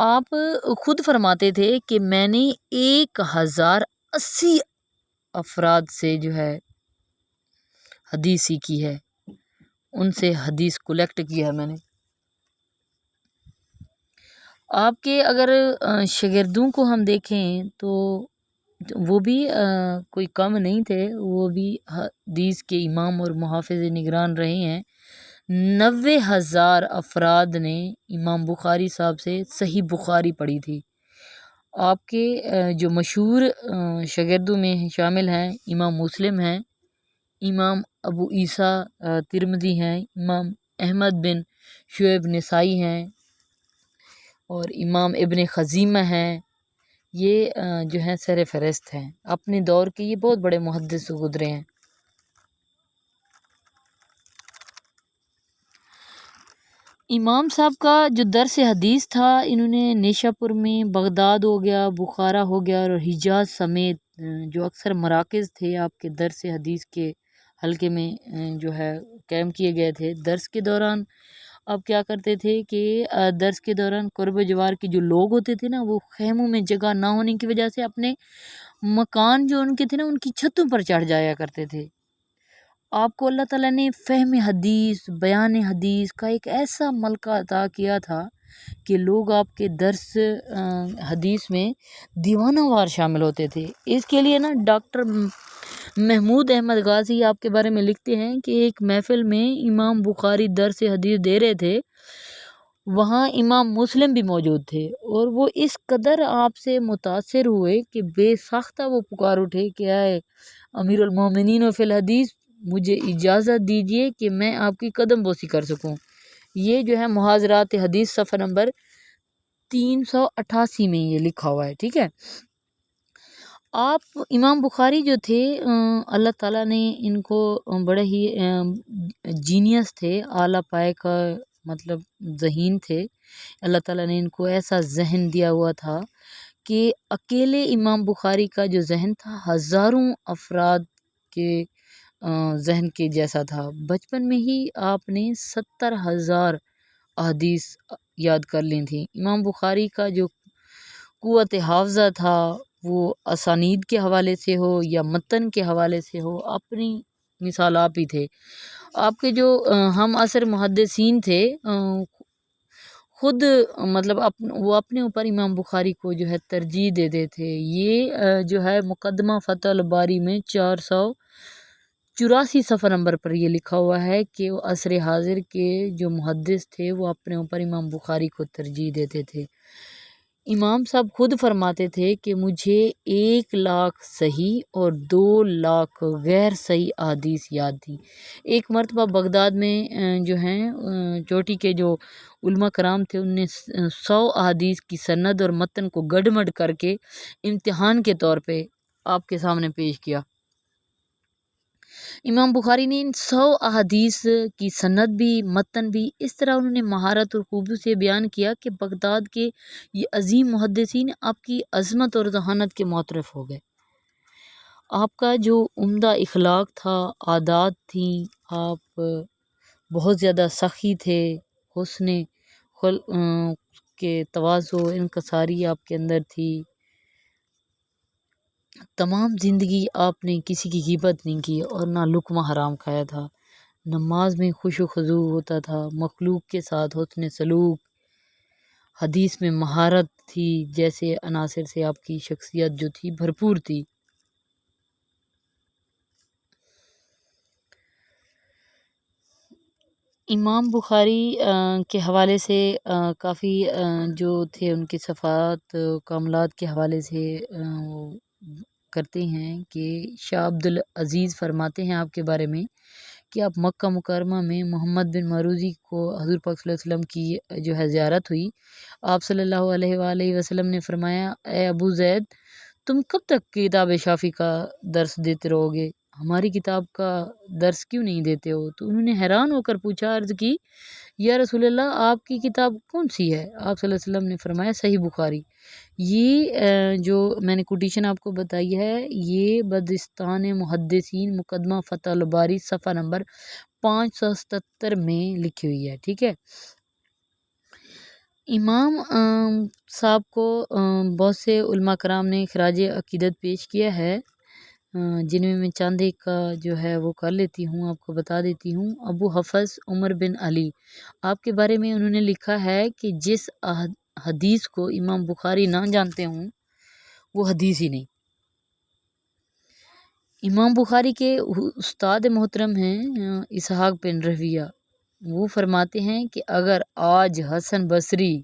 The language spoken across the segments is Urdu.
آپ خود فرماتے تھے کہ میں نے 1080 افراد سے جو ہے حدیث سیکھی ہے، ان سے حدیث کولیکٹ کی ہے میں نے۔ آپ کے اگر شاگردوں کو ہم دیکھیں تو وہ بھی کوئی کم نہیں تھے، وہ بھی حدیث کے امام اور محافظ نگران رہے ہیں۔ 90,000 افراد نے امام بخاری صاحب سے صحیح بخاری پڑھی تھی۔ آپ کے جو مشہور شاگردوں میں شامل ہیں امام مسلم ہیں، امام ابو عیسیٰ ترمذی ہیں، امام احمد بن شعیب نسائی ہیں اور امام ابن خزیمہ ہیں۔ یہ جو ہیں سر فہرست ہیں، اپنے دور کے یہ بہت بڑے محدث گزرے ہیں۔ امام صاحب کا جو درس حدیث تھا، انہوں نے نیشا پور میں، بغداد ہو گیا، بخارا ہو گیا اور حجاز سمیت جو اکثر مراکز تھے آپ کے درس حدیث کے حلقے میں جو ہے قائم کیے گئے تھے۔ درس کے دوران آپ کیا کرتے تھے کہ درس کے دوران قرب و جوار کے جو لوگ ہوتے تھے نا، وہ خیموں میں جگہ نہ ہونے کی وجہ سے اپنے مکان جو ان کے تھے نا، ان کی چھتوں پر چڑھ جایا کرتے تھے۔ آپ کو اللہ تعالیٰ نے فہم حدیث، بیان حدیث کا ایک ایسا ملکہ عطا کیا تھا کہ لوگ آپ کے درس حدیث میں دیوانہ وار شامل ہوتے تھے۔ اس کے لیے نا ڈاکٹر محمود احمد غازی آپ کے بارے میں لکھتے ہیں کہ ایک محفل میں امام بخاری درس حدیث دے رہے تھے، وہاں امام مسلم بھی موجود تھے، اور وہ اس قدر آپ سے متاثر ہوئے کہ بے ساختہ وہ پکار اٹھے کہ اے امیر المومنین و فی الحدیث، مجھے اجازت دیجیے کہ میں آپ کی قدم بوسی کر سکوں۔ یہ جو ہے محاضرات حدیث صفحہ نمبر 388 میں یہ لکھا ہوا ہے، ٹھیک ہے۔ آپ امام بخاری جو تھے، اللہ تعالیٰ نے ان کو بڑے ہی جینیس تھے، اعلیٰ پائے کا مطلب ذہین تھے۔ اللہ تعالیٰ نے ان کو ایسا ذہن دیا ہوا تھا کہ اکیلے امام بخاری کا جو ذہن تھا ہزاروں افراد کے ذہن کے جیسا تھا۔ بچپن میں ہی آپ نے 70,000 احادیث یاد کر لی تھیں۔ امام بخاری کا جو قوت حافظہ تھا، وہ اسانید کے حوالے سے ہو یا متن کے حوالے سے ہو، اپنی مثال آپ ہی تھے۔ آپ کے جو ہم عصر محدثین تھے، خود مطلب وہ اپنے اوپر امام بخاری کو جو ہے ترجیح دیتے تھے۔ یہ جو ہے مقدمہ فتح الباری میں 484 صفحہ نمبر پر یہ لکھا ہوا ہے کہ عصر حاضر کے جو محدث تھے وہ اپنے اوپر امام بخاری کو ترجیح دیتے تھے۔ امام صاحب خود فرماتے تھے کہ مجھے 1,00,000 صحیح اور 2,00,000 غیر صحیح احادیث یاد تھی۔ ایک مرتبہ بغداد میں جو ہیں چوٹی کے جو علماء کرام تھے، ان نے 100 احادیث کی سند اور متن کو گڑمڑ کر کے امتحان کے طور پہ آپ کے سامنے پیش کیا۔ امام بخاری نے ان 100 احادیث کی سند بھی، متن بھی اس طرح انہوں نے مہارت اور خوبی سے بیان کیا کہ بغداد کے یہ عظیم محدثین آپ کی عظمت اور ذہانت کے معترف ہو گئے۔ آپ کا جو عمدہ اخلاق تھا، عادات تھیں، آپ بہت زیادہ سخی تھے، حسن کے تواضع، انکساری آپ کے اندر تھی۔ تمام زندگی آپ نے کسی کی غیبت نہیں کی اور نہ لقمہ حرام کھایا تھا۔ نماز میں خشوع و خضوع ہوتا تھا، مخلوق کے ساتھ حسن سلوک، حدیث میں مہارت تھی، جیسے عناصر سے آپ کی شخصیت جو تھی بھرپور تھی۔ امام بخاری کے حوالے سے کافی جو تھے ان کے صفات کاملات کے حوالے سے وہ کرتے ہیں کہ شاہ عبد العزیز فرماتے ہیں آپ کے بارے میں کہ آپ مکہ مکرمہ میں محمد بن مروزی کو حضور پاک صلی اللہ علیہ وسلم کی جو ہے زیارت ہوئی۔ آپ صلی اللہ علیہ وآلہ وسلم نے فرمایا، اے ابو زید، تم کب تک کتاب شافی کا درس دیتے رہو گے؟ ہماری کتاب کا درس کیوں نہیں دیتے ہو؟ تو انہوں نے حیران ہو کر پوچھا، عرض کی، یا رسول اللہ، آپ کی کتاب کون سی ہے؟ آپ صلی اللہ علیہ وسلم نے فرمایا، صحیح بخاری۔ یہ جو میں نے کوٹیشن آپ کو بتائی ہے، یہ بدستان محدثین مقدمہ فتح الباری صفحہ نمبر 577 میں لکھی ہوئی ہے، ٹھیک ہے۔ امام صاحب کو بہت سے علماء کرام نے خراج عقیدت پیش کیا ہے، جن میں چاند ایک کا جو ہے وہ کر لیتی ہوں، آپ کو بتا دیتی ہوں۔ ابو حفص عمر بن علی، آپ کے بارے میں انہوں نے لکھا ہے کہ جس حدیث کو امام بخاری نہ جانتے ہوں وہ حدیث ہی نہیں۔ امام بخاری کے استاد محترم ہیں اسحاق بن راہویہ، وہ فرماتے ہیں کہ اگر آج حسن بصری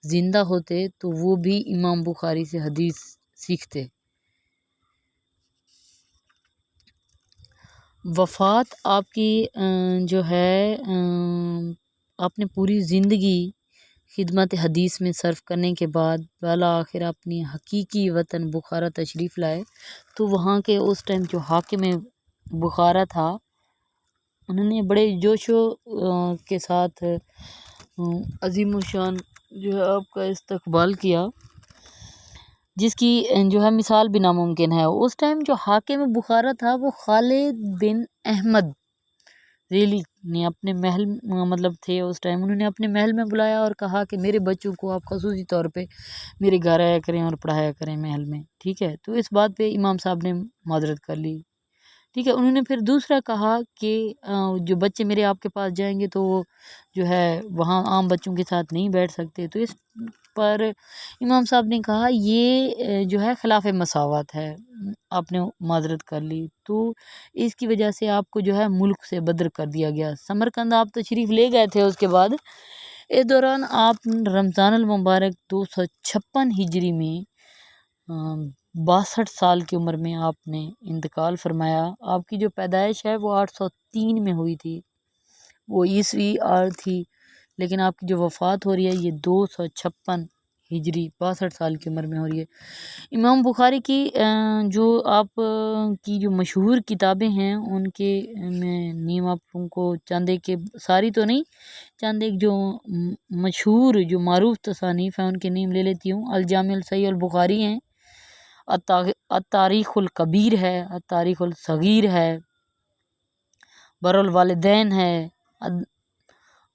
زندہ ہوتے تو وہ بھی امام بخاری سے حدیث سیکھتے۔ وفات آپ کی جو ہے آپ نے پوری زندگی خدمت حدیث میں صرف کرنے کے بعد بالآخر اپنی حقیقی وطن بخارا تشریف لائے، تو وہاں کے اس ٹائم جو حاکم بخارا تھا، انہوں نے بڑے جوش و کے ساتھ عظیم الشان جو ہے آپ کا استقبال کیا، جس کی جو ہے مثال بھی ناممکن ہے۔ اس ٹائم جو حاکم بخارا تھا وہ خالد بن احمد ریلی نے اپنے محل مطلب تھے اس ٹائم، انہوں نے اپنے محل میں بلایا اور کہا کہ میرے بچوں کو آپ خصوصی طور پہ میرے گھر آیا کریں اور پڑھایا کریں محل میں، ٹھیک ہے۔ تو اس بات پہ امام صاحب نے معذرت کر لی، ٹھیک ہے۔ انہوں نے پھر دوسرا کہا کہ جو بچے میرے آپ کے پاس جائیں گے تو وہ جو ہے وہاں عام بچوں کے ساتھ نہیں بیٹھ سکتے، تو اس پر امام صاحب نے کہا یہ جو ہے خلاف مساوات ہے، آپ نے معذرت کر لی، تو اس کی وجہ سے آپ کو جو ہے ملک سے بدر کر دیا گیا۔ سمرقند آپ تشریف لے گئے تھے، اس کے بعد اس دوران آپ رمضان المبارک 256 ہجری میں 62 سال کی عمر میں آپ نے انتقال فرمایا۔ آپ کی جو پیدائش ہے وہ 803 میں ہوئی تھی، وہ عیسوی تھی، لیکن آپ کی جو وفات ہو رہی ہے یہ 256 ہجری 62 سال کی عمر میں ہو رہی ہے۔ امام بخاری کی جو آپ کی جو مشہور کتابیں ہیں ان کے میں نیم آپ کو چند ایک کے ساری تو نہیں، چند ایک جو مشہور جو معروف تصانیف ہیں ان کے نیم لے لیتی ہوں۔ الجامع الصحیح البخاری ہیں، التاریخ الکبیر ہے، التاریخ الصغیر ہے، بر الوالدین ہے،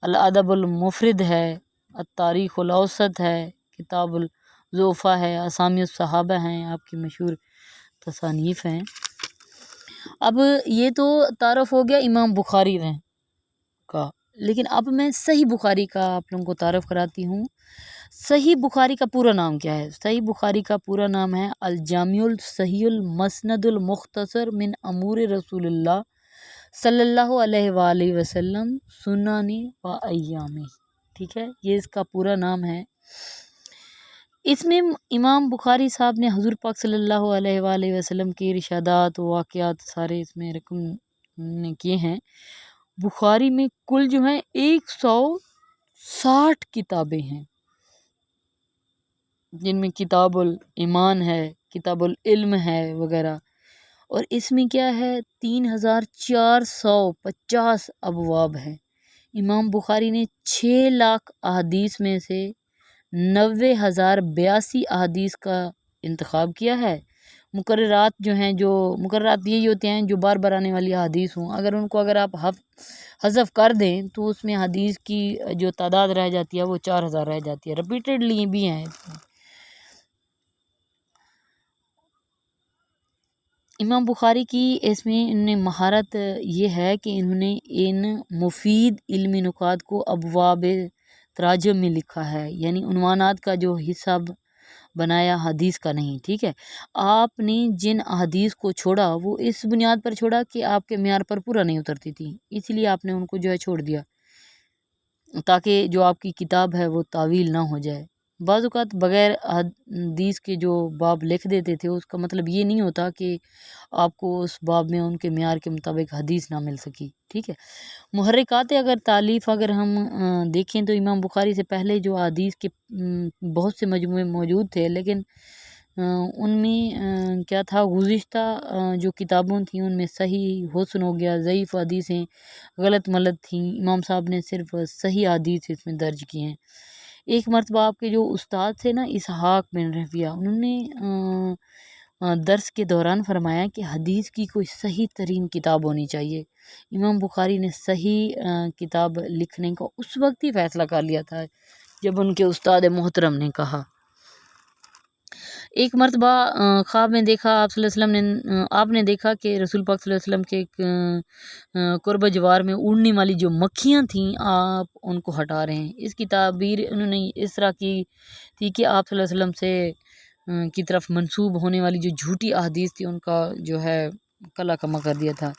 الادب المفرد ہے، التاریخ الاوسط ہے، کتاب الضعفاء ہے، اسامی الصحابہ ہیں، آپ کی مشہور تصانیف ہیں۔ اب یہ تو تعارف ہو گیا امام بخاری کا، لیکن اب میں صحیح بخاری کا آپ لوگوں کو تعارف کراتی ہوں۔ صحیح بخاری کا پورا نام کیا ہے؟ صحیح بخاری کا پورا نام ہے الجامع الصحیح المسند المختصر من امور رسول اللہ صلی اللہ علیہ وآلہ وسلم سنانی و ایامی، ٹھیک ہے، یہ اس کا پورا نام ہے۔ اس میں امام بخاری صاحب نے حضور پاک صلی اللہ علیہ وآلہ وسلم کے ارشادات و واقعات سارے اس میں رقم نے کیے ہیں۔ بخاری میں کل جو ہیں 160 کتابیں ہیں، جن میں کتاب الایمان ہے، کتاب العلم ہے وغیرہ، اور اس میں کیا ہے 3450 ابواب ہیں۔ امام بخاری نے 6 لاکھ احادیث میں سے 90,082 احادیث کا انتخاب کیا ہے۔ مقررات جو ہیں، جو مقررات یہی ہوتے ہیں جو بار بار آنے والی احادیث ہوں، اگر آپ حذف کر دیں تو اس میں حدیث کی جو تعداد رہ جاتی ہے وہ 4000 رہ جاتی ہے، ریپیٹڈلی بھی ہیں اس میں۔ امام بخاری کی اس میں انہیں مہارت یہ ہے کہ انہوں نے ان مفید علمی نکات کو ابواب تراجم میں لکھا ہے، یعنی عنوانات کا جو حصہ بنایا حدیث کا نہیں، ٹھیک ہے۔ آپ نے جن احادیث کو چھوڑا وہ اس بنیاد پر چھوڑا کہ آپ کے معیار پر پورا نہیں اترتی تھی، اس لیے آپ نے ان کو جو ہے چھوڑ دیا تاکہ جو آپ کی کتاب ہے وہ طویل نہ ہو جائے۔ بعض اوقات بغیر حدیث کے جو باب لکھ دیتے تھے اس کا مطلب یہ نہیں ہوتا کہ آپ کو اس باب میں ان کے معیار کے مطابق حدیث نہ مل سکی، ٹھیک ہے۔ محرکات تالیف اگر ہم دیکھیں تو امام بخاری سے پہلے جو حدیث کے بہت سے مجموعے موجود تھے، لیکن ان میں کیا تھا، گزشتہ جو کتابوں تھیں ان میں صحیح حسن ہو گیا، ضعیف حدیثیں غلط ملط تھیں، امام صاحب نے صرف صحیح حدیث اس میں درج کی ہیں۔ ایک مرتبہ آپ کے جو استاد تھے نا اسحاق بن راہویہ، انہوں نے درس کے دوران فرمایا کہ حدیث کی کوئی صحیح ترین کتاب ہونی چاہیے۔ امام بخاری نے صحیح کتاب لکھنے کا اس وقت ہی فیصلہ کر لیا تھا جب ان کے استاد محترم نے کہا، ایک مرتبہ خواب میں دیکھا آپ صلی اللہ علیہ وسلم نے آپ نے دیکھا کہ رسول پاک صلی اللہ علیہ وسلم کے ایک قرب جوار میں اڑنے والی جو مکھیاں تھیں آپ ان کو ہٹا رہے ہیں۔ اس کی تعبیر انہوں نے اس طرح کی تھی کہ آپ صلی اللہ علیہ وسلم سے کی طرف منسوب ہونے والی جو جھوٹی احادیث تھی ان کا جو ہے کلا کما کر دیا تھا۔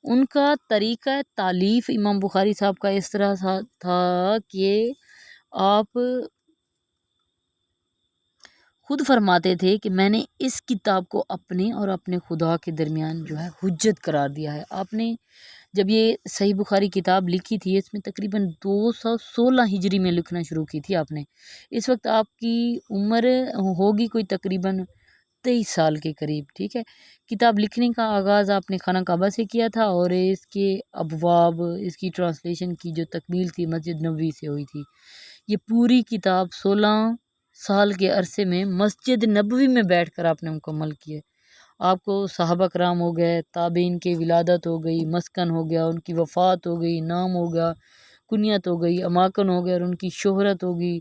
ان کا طریقہ تالیف امام بخاری صاحب کا اس طرح تھا کہ آپ خود فرماتے تھے کہ میں نے اس کتاب کو اپنے اور اپنے خدا کے درمیان جو ہے حجت قرار دیا ہے۔ آپ نے جب یہ صحیح بخاری کتاب لکھی تھی اس میں تقریباً 216 ہجری میں لکھنا شروع کی تھی آپ نے۔ اس وقت آپ کی عمر ہوگی کوئی تقریباً 23 سال کے قریب، ٹھیک ہے۔ کتاب لکھنے کا آغاز آپ نے خانہ کعبہ سے کیا تھا اور اس کے ابواب، اس کی ٹرانسلیشن کی جو تکمیل تھی مسجد نبوی سے ہوئی تھی۔ یہ پوری کتاب 16 سال کے عرصے میں مسجد نبوی میں بیٹھ کر آپ نے مکمل کیے۔ آپ کو صحابہ کرام ہو گئے، تابعین کے ولادت ہو گئی، مسکن ہو گیا، ان کی وفات ہو گئی، نام ہو گیا، کنیت ہو گئی، اماکن ہو گیا اور ان کی شہرت ہو گئی۔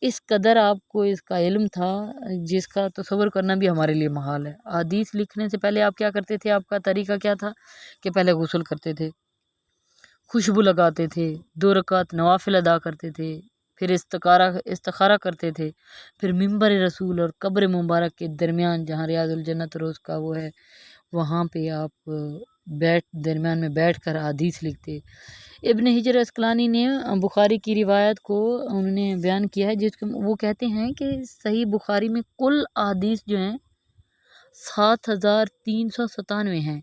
اس قدر آپ کو اس کا علم تھا جس کا تصور کرنا بھی ہمارے لیے محال ہے۔ حدیث لکھنے سے پہلے آپ کیا کرتے تھے؟ آپ کا طریقہ کیا تھا کہ پہلے غسل کرتے تھے، خوشبو لگاتے تھے، 2 رکعت نوافل ادا کرتے تھے، پھر استخارہ کرتے تھے، پھر منبر رسول اور قبر مبارک کے درمیان جہاں ریاض الجنت روز کا وہ ہے وہاں پہ آپ درمیان میں بیٹھ کر حدیث لکھتے۔ ابن حجر اسقلانی نے بخاری کی روایت کو انہوں نے بیان کیا ہے جس کو وہ کہتے ہیں کہ صحیح بخاری میں کل احادیث جو ہیں 7397 ہیں،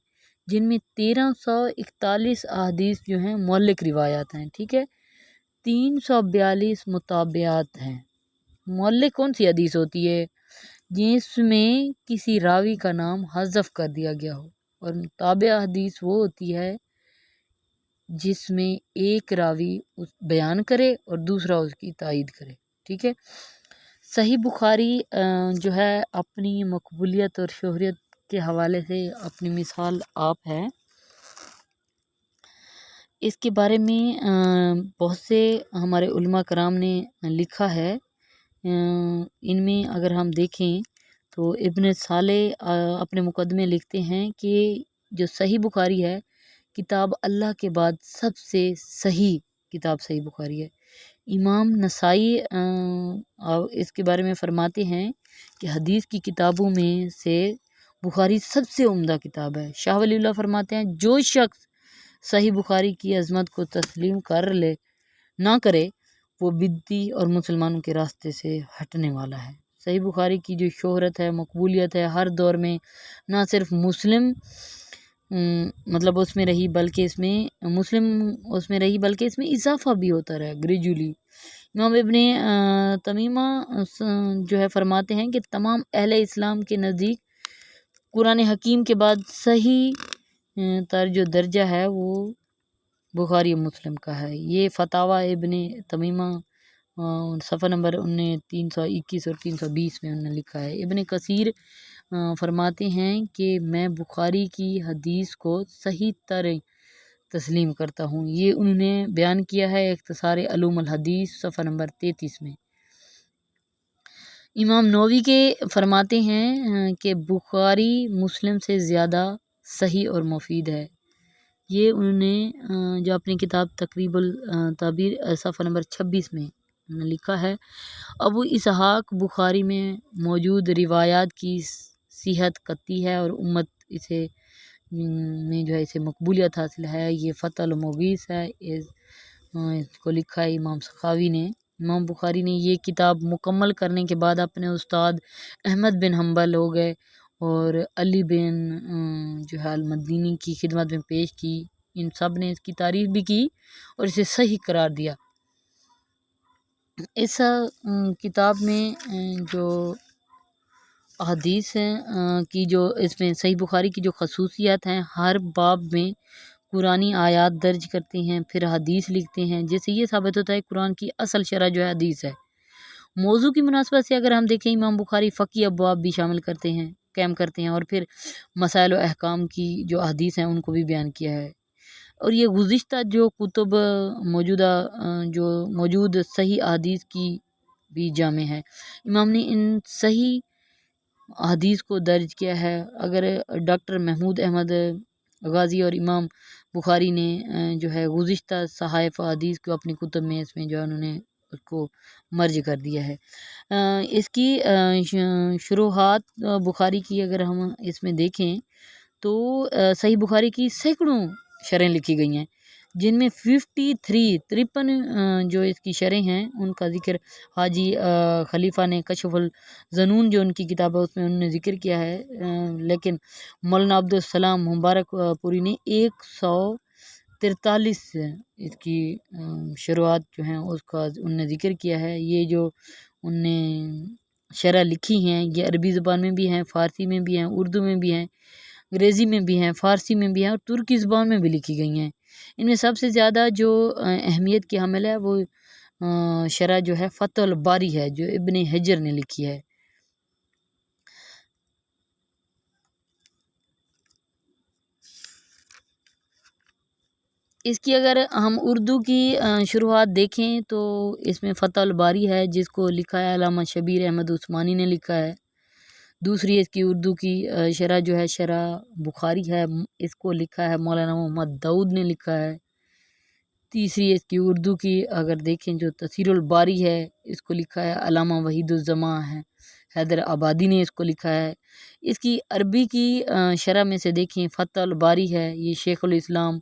جن میں 1341 احادیث جو ہیں معلق روایات ہیں، ٹھیک ہے، 342 متابعات ہیں۔ معلق کون سی حدیث ہوتی ہے؟ جس میں کسی راوی کا نام حذف کر دیا گیا ہو، اور متابع حدیث وہ ہوتی ہے جس میں ایک راوی بیان کرے اور دوسرا اس کی تائید کرے، ٹھیک ہے۔ صحیح بخاری جو ہے اپنی مقبولیت اور شہرت کے حوالے سے اپنی مثال آپ ہے۔ اس کے بارے میں بہت سے ہمارے علماء کرام نے لکھا ہے۔ ان میں اگر ہم دیکھیں تو ابن صالح اپنے مقدمے لکھتے ہیں کہ جو صحیح بخاری ہے کتاب اللہ کے بعد سب سے صحیح کتاب صحیح بخاری ہے۔ امام نسائی اس کے بارے میں فرماتے ہیں کہ حدیث کی کتابوں میں سے بخاری سب سے عمدہ کتاب ہے۔ شاہ ولی اللہ فرماتے ہیں جو شخص صحیح بخاری کی عظمت کو تسلیم نہ کرے وہ بدعتی اور مسلمانوں کے راستے سے ہٹنے والا ہے۔ صحیح بخاری کی جو شہرت ہے، مقبولیت ہے، ہر دور میں نہ صرف مسلم مطلب اس میں رہی بلکہ اس میں اضافہ بھی ہوتا رہا گریجولی۔ امام ابن تمیمہ جو ہے فرماتے ہیں کہ تمام اہل اسلام کے نزدیک قرآن حکیم کے بعد صحیح تر جو درجہ ہے وہ بخاری و مسلم کا ہے۔ یہ فتاوی ابن تمیمہ صفحہ نمبر 321 اور 320 میں انہوں نے لکھا ہے۔ ابن کثیر فرماتے ہیں کہ میں بخاری کی حدیث کو صحیح تر تسلیم کرتا ہوں۔ یہ انہوں نے بیان کیا ہے اختصار علوم الحدیث صفحہ نمبر 33 میں۔ امام نووی کے فرماتے ہیں کہ بخاری مسلم سے زیادہ صحیح اور مفید ہے۔ یہ انہوں نے جو اپنی کتاب تقریب التعبیر صفحہ نمبر 26 میں لکھا ہے۔ ابو اسحاق بخاری میں موجود روایات کی صحت قطعی ہے اور امت میں جو ہے اسے مقبولیت حاصل ہے۔ یہ فتح المغیث ہے، اس کو لکھا ہے امام سخاوی نے۔ امام بخاری نے یہ کتاب مکمل کرنے کے بعد اپنے استاد احمد بن حنبل ہو گئے اور علی بن جو ہے المدینی کی خدمت میں پیش کی۔ ان سب نے اس کی تعریف بھی کی اور اسے صحیح قرار دیا۔ اس کتاب میں جو حدیث کی جو اس میں صحیح بخاری کی جو خصوصیات ہیں، ہر باب میں قرآنی آیات درج کرتے ہیں، پھر حدیث لکھتے ہیں، جس سے یہ ثابت ہوتا ہے قرآن کی اصل شرح جو ہے حدیث ہے۔ موضوع کی مناسبت سے اگر ہم دیکھیں امام بخاری فقہی ابواب بھی شامل قائم کرتے ہیں اور پھر مسائل و احکام کی جو احادیث ہیں ان کو بھی بیان کیا ہے۔ اور یہ گزشتہ جو کتب جو موجود صحیح احادیث کی بھی جامع ہے۔ امام نے ان صحیح احادیث کو درج کیا ہے۔ اگر ڈاکٹر محمود احمد غازی اور امام بخاری نے جو ہے گزشتہ صحائف احادیث کو اپنی کتب میں اس میں جو ہے انہوں نے اس کو مرج کر دیا ہے۔ اس کی شروحات بخاری کی اگر ہم اس میں دیکھیں تو صحیح بخاری کی سینکڑوں شرحیں لکھی گئی ہیں، جن میں 53 جو اس کی شرح ہیں ان کا ذکر حاجی خلیفہ نے کشف الظنون جو ان کی کتاب ہے اس میں انہوں نے ذکر کیا ہے، لیکن مولانا عبدالسلام مبارک پوری نے 143 اس کی شروعات جو ہیں اس کا ان نے ذکر کیا ہے۔ یہ جو ان نے شرح لکھی ہیں یہ عربی زبان میں بھی ہیں، فارسی میں بھی ہیں، اردو میں بھی ہیں، انگریزی میں بھی ہیں، فارسی میں بھی ہیں اور ترکی زبان میں بھی لکھی گئی ہیں۔ ان میں سب سے زیادہ جو اہمیت کی حامل ہے وہ شرح جو ہے فتح الباری ہے جو ابن حجر نے لکھی ہے۔ اس کی اگر ہم اردو کی شروحات دیکھیں تو اس میں فتح الباری ہے جس کو لکھا ہے علامہ شبیر احمد عثمانی نے لکھا ہے۔ دوسری اس کی اردو کی شرح جو ہے شرح بخاری ہے، اس کو لکھا ہے مولانا محمد داؤد نے لکھا ہے۔ تیسری اس کی اردو کی اگر دیکھیں جو تفسیر الباری ہے اس کو لکھا ہے علامہ وحید الزماں ہے، حیدر آبادی نے اس کو لکھا ہے۔ اس کی عربی کی شرح میں سے دیکھیں فتح الباری ہے، یہ شیخ الاسلام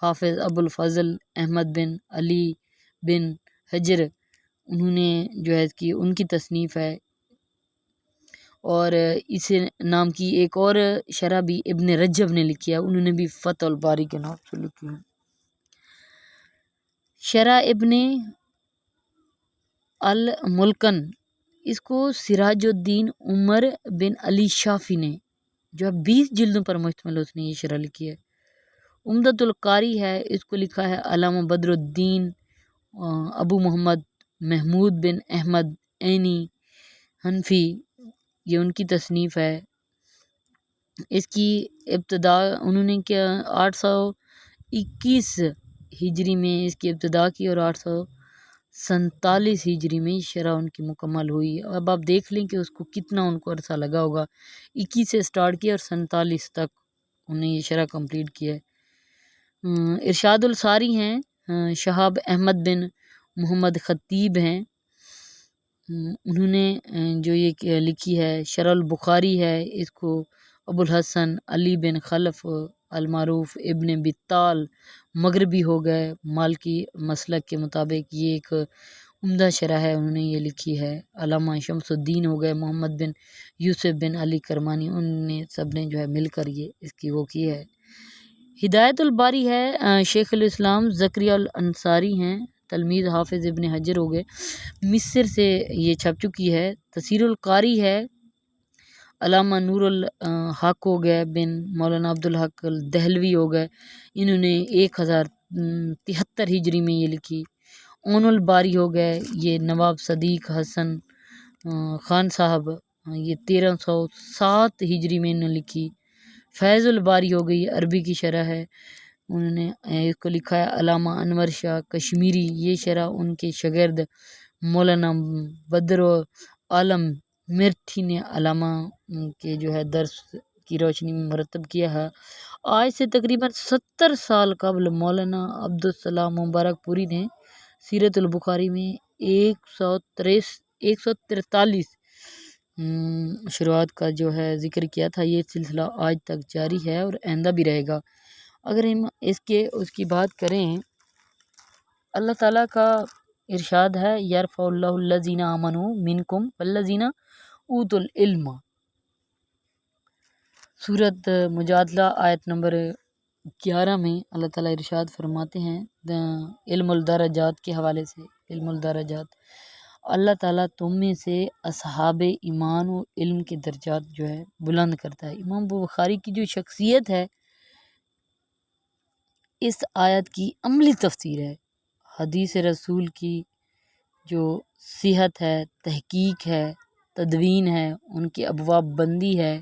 حافظ ابو الفضل احمد بن علی بن حجر انہوں نے جو ہے ان کی تصنیف ہے، اور اس نام کی ایک اور شرح بھی ابن رجب نے لکھی ہے، انہوں نے بھی فتح الباری کے نام سے لکھی ہے۔ شرح ابن الملکن اس کو سراج الدین عمر بن علی شافی نے جو ہے 20 جلدوں پر مشتمل اس نے یہ شرح لکھی ہے۔ عمدۃ القاری ہے، اس کو لکھا ہے علامہ بدر الدین ابو محمد محمود بن احمد عینی حنفی، یہ ان کی تصنیف ہے۔ اس کی ابتدا انہوں نے کیا 821 ہجری میں اس کی ابتدا کی اور 847 ہجری میں شرح ان کی مکمل ہوئی۔ اب آپ دیکھ لیں کہ اس کو کتنا ان کو عرصہ لگا ہوگا، 21 سے سٹارٹ کیا اور 47 تک انہیں یہ شرح کمپلیٹ کیا ہے۔ ارشاد الساری ہیں، شہاب احمد بن محمد خطیب ہیں، انہوں نے جو یہ لکھی ہے شرح البخاری ہے، اس کو ابو الحسن علی بن خلف المعروف ابن بطال مغربی ہو گئے مالکی مسلک کے مطابق یہ ایک عمدہ شرح ہے، انہوں نے یہ لکھی ہے۔ علامہ شمس الدین ہو گئے محمد بن یوسف بن علی کرمانی، ان نے سب نے جو ہے مل کر یہ اس کی وہ کی ہے۔ ہدایت الباری ہے، شیخ الاسلام زکریا الانصاری ہیں، تلمیذ حافظ ابن حجر ہو گئے، مصر سے یہ چھپ چکی ہے۔ تفسیر القاری ہے، علامہ نور الحق ہو گئے بن مولانا عبدالحق الدہلوی ہو گئے، انہوں نے 1073 ہجری میں یہ لکھی۔ اون الباری ہو گئے، یہ نواب صدیق حسن خان صاحب، یہ 1307 ہجری میں انہوں نے لکھی۔ فیض الباری ہو گئی، عربی کی شرح ہے، انہوں نے اس کو لکھا ہے علامہ انور شاہ کشمیری، یہ شرح ان کے شاگرد مولانا بدر عالم مرٹھی نے علامہ کے جو ہے درس کی روشنی میں مرتب کیا ہے۔ آج سے تقریباً 70 سال قبل مولانا عبدالسلام مبارک پوری نے سیرت البخاری میں 143 شروعات کا جو ہے ذکر کیا تھا، یہ سلسلہ آج تک جاری ہے اور آئندہ بھی رہے گا۔ اگر ہم اس کی بات کریں، اللہ تعالیٰ کا ارشاد ہے یرفع اللہ الذین آمنوا منکم والذین اوتوا العلم، سورۃ مجادلہ آیت نمبر 11 میں اللہ تعالیٰ ارشاد فرماتے ہیں علم الدرجات کے حوالے سے، علم الدرجات، اللہ تعالیٰ تم میں سے اصحاب ایمان و علم کے درجات جو ہے بلند کرتا ہے۔ امام بخاری کی جو شخصیت ہے اس آیت کی عملی تفسیر ہے، حدیث رسول کی جو صحت ہے، تحقیق ہے، تدوین ہے، ان کی ابواب بندی ہے،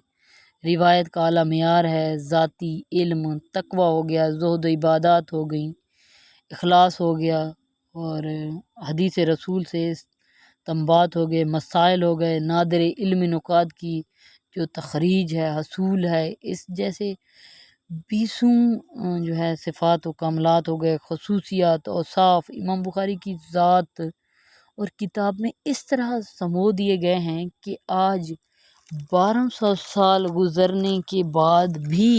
روایت کا اعلیٰ معیار ہے، ذاتی علم، تقوی ہو گیا، زہد و عبادات ہو گئیں، اخلاص ہو گیا، اور حدیث رسول سے استنباط ہو گئے، مسائل ہو گئے، نادر علم نکات کی جو تخریج ہے، حصول ہے، اس جیسے بیسوں جو ہے صفات و کاملات ہو گئے، خصوصیات، اوصاف امام بخاری کی ذات اور کتاب میں اس طرح سمو دیے گئے ہیں کہ آج 1200 سال گزرنے کے بعد بھی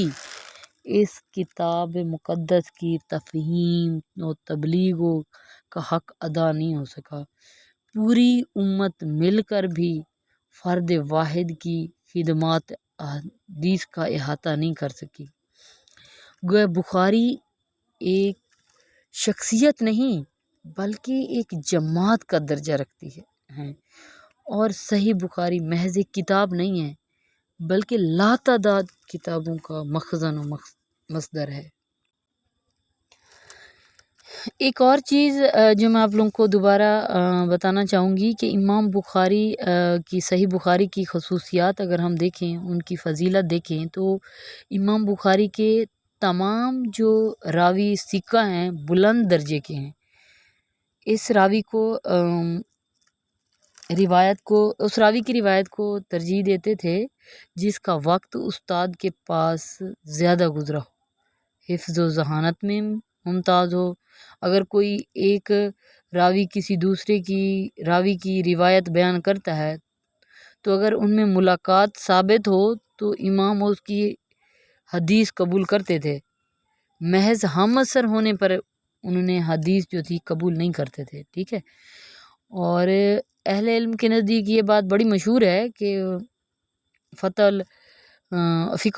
اس کتاب مقدس کی تفہیم و تبلیغ کا حق ادا نہیں ہو سکا۔ پوری امت مل کر بھی فرد واحد کی خدمات حدیث کا احاطہ نہیں کر سکی۔ گویا بخاری ایک شخصیت نہیں بلکہ ایک جماعت کا درجہ رکھتی ہے، اور صحیح بخاری محض ایک کتاب نہیں ہے بلکہ لاتعداد کتابوں کا مخزن و مصدر ہے۔ ایک اور چیز جو میں آپ لوگوں کو دوبارہ بتانا چاہوں گی کہ امام بخاری کی صحیح بخاری کی خصوصیات اگر ہم دیکھیں، ان کی فضیلت دیکھیں، تو امام بخاری کے تمام جو راوی ثقہ ہیں بلند درجے کے ہیں۔ اس راوی کی روایت کو ترجیح دیتے تھے جس کا وقت استاد کے پاس زیادہ گزرا ہو، حفظ و ذہانت میں ممتاز ہو۔ اگر کوئی ایک راوی کسی دوسرے کی راوی کی روایت بیان کرتا ہے تو اگر ان میں ملاقات ثابت ہو تو امام اس کی حدیث قبول کرتے تھے، محض ہم اثر ہونے پر انہوں نے حدیث جو تھی قبول نہیں کرتے تھے، ٹھیک ہے۔ اور اہل علم کے نزدیک یہ بات بڑی مشہور ہے کہ فقہ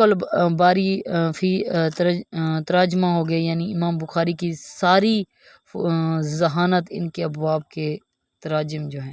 الباری فی تراجمہ ہو گئے، یعنی امام بخاری کی ساری ذہانت ان کے ابواب کے تراجم جو ہیں۔